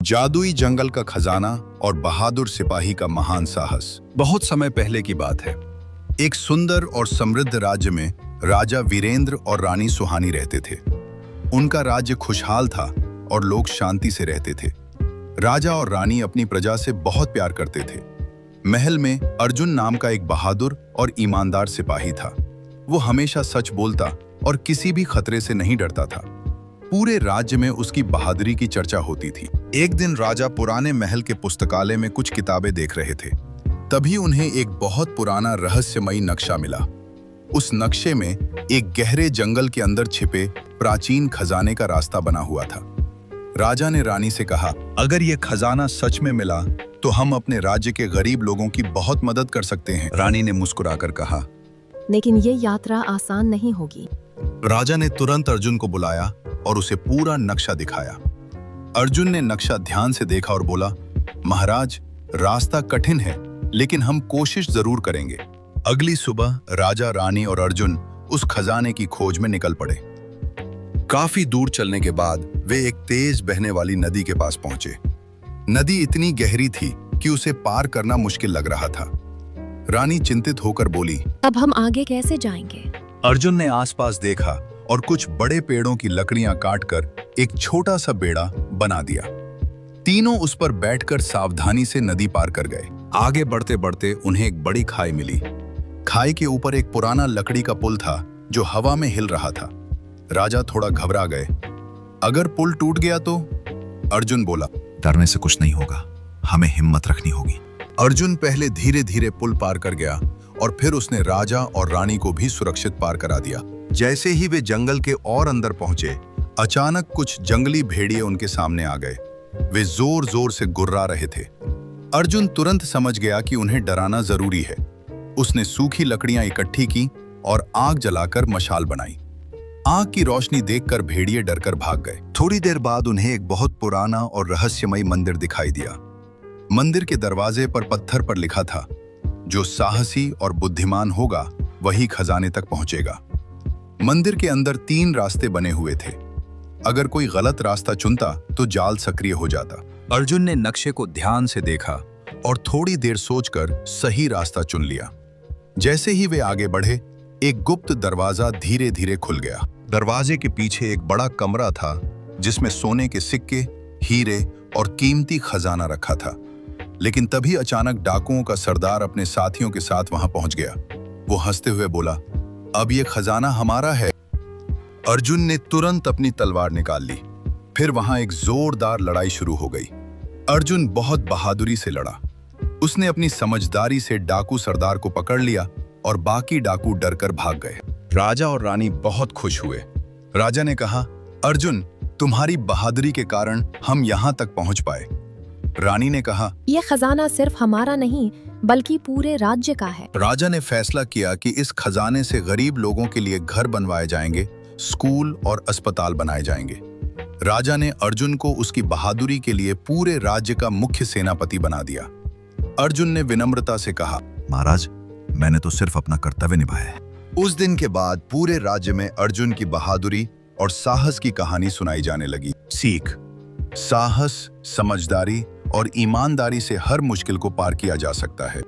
जादुई जंगल का खजाना और बहादुर सिपाही का महान साहस। बहुत समय पहले की बात है। एक सुंदर और समृद्ध राज्य में राजा वीरेंद्र और रानी सुहानी रहते थे। उनका राज्य खुशहाल था और लोग शांति से रहते थे। राजा और रानी अपनी प्रजा से बहुत प्यार करते थे। महल में अर्जुन नाम का एक बहादुर और ईमानदार सिपाही था। वो हमेशा सच बोलता और किसी भी खतरे से नहीं डरता था। पूरे राज्य में उसकी बहादुरी की चर्चा होती थी। एक दिन राजा पुराने महल के पुस्तकालय में कुछ किताबें देख रहे थे। तभी उन्हें एक बहुत पुराना रहस्यमयी नक्शा मिला। उस नक्शे में एक गहरे जंगल के अंदर छिपे प्राचीन खजाने का रास्ता बना हुआ था। राजा ने रानी से कहा, अगर ये खजाना सच में मिला तो हम अपने राज्य के गरीब लोगों की बहुत मदद कर सकते हैं। रानी ने मुस्कुराकर कहा, लेकिन ये यात्रा आसान नहीं होगी। राजा ने तुरंत अर्जुन को बुलाया और उसे पूरा नक्शा दिखाया। अर्जुन ने नक्शा ध्यान से देखा और बोला, महाराज, रास्ता कठिन है लेकिन हम कोशिश जरूर करेंगे। अगली सुबह राजा, रानी और अर्जुन उस खजाने की खोज में निकल पड़े। काफी दूर चलने के बाद वे एक तेज बहने वाली नदी के पास पहुंचे। नदी इतनी गहरी थी कि उसे पार करना मुश्किल लग रहा था। रानी चिंतित होकर बोली, अब हम आगे कैसे जाएंगे? अर्जुन ने आसपास देखा और कुछ बड़े पेड़ों की लकड़ियां काटकर एक छोटा सा बेड़ा बना दिया। तीनों उस पर बैठकर सावधानी से नदी पार कर गए। आगे बढ़ते बढ़ते उन्हें एक बड़ी खाई मिली। खाई के ऊपर एक पुराना लकड़ी का पुल था जो हवा में हिल रहा था। राजा थोड़ा घबरा गए। अगर पुल टूट गया तो? अर्जुन बोला, डरने से कुछ नहीं होगा, हमें हिम्मत रखनी होगी। अर्जुन पहले धीरे धीरे पुल पार कर गया और फिर उसने राजा और रानी को भी सुरक्षित पार करा दिया। जैसे ही वे जंगल के और अंदर पहुंचे, अचानक कुछ जंगली भेड़िए उनके सामने आ गए। वे जोर जोर से गुर्रा रहे थे। अर्जुन तुरंत समझ गया कि उन्हें डराना जरूरी है। उसने सूखी लकड़ियां इकट्ठी की और आग जलाकर मशाल बनाई। आग की रोशनी देखकर भेड़िए डरकर भाग गए। थोड़ी देर बाद उन्हें एक बहुत पुराना और रहस्यमयी मंदिर दिखाई दिया। मंदिर के दरवाजे पर पत्थर पर लिखा था, जो साहसी और बुद्धिमान होगा वही खजाने तक पहुंचेगा। मंदिर के अंदर 3 रास्ते बने हुए थे। अगर कोई गलत रास्ता चुनता तो जाल सक्रिय हो जाता। अर्जुन ने नक्शे को ध्यान से देखा और थोड़ी देर सोचकर सही रास्ता चुन लिया। जैसे ही वे आगे बढ़े, एक गुप्त दरवाजा धीरे धीरे खुल गया। दरवाजे के पीछे एक बड़ा कमरा था जिसमें सोने के सिक्के, हीरे और कीमती खजाना रखा था। लेकिन तभी अचानक डाकुओं का सरदार अपने साथियों के साथ वहां पहुंच गया। वो हंसते हुए बोला, अब ये खजाना हमारा है। अर्जुन ने तुरंत अपनी तलवार निकाल ली। फिर वहां एक जोरदार लड़ाई शुरू हो गई। अर्जुन बहुत बहादुरी से लड़ा। उसने अपनी समझदारी से डाकू सरदार को पकड़ लिया और बाकी डाकू डरकर भाग गए। राजा और रानी बहुत खुश हुए। राजा ने कहा, अर्जुन, तुम्हारी बहादुरी के कारण हम यहाँ तक पहुँच पाए। रानी ने कहा, यह खजाना सिर्फ हमारा नहीं बल्कि पूरे राज्य का है। राजा ने फैसला किया कि इस खजाने से गरीब लोगों के लिए घर बनवाए जाएंगे, स्कूल और अस्पताल बनाए जाएंगे। राजा ने अर्जुन को उसकी बहादुरी के लिए पूरे राज्य का मुख्य सेनापति बना दिया। अर्जुन ने विनम्रता से कहा, महाराज, मैंने तो सिर्फ अपना कर्तव्य निभाया है। उस दिन के बाद पूरे राज्य में अर्जुन की बहादुरी और साहस की कहानी सुनाई जाने लगी। सीख: साहस, समझदारी और ईमानदारी से हर मुश्किल को पार किया जा सकता है।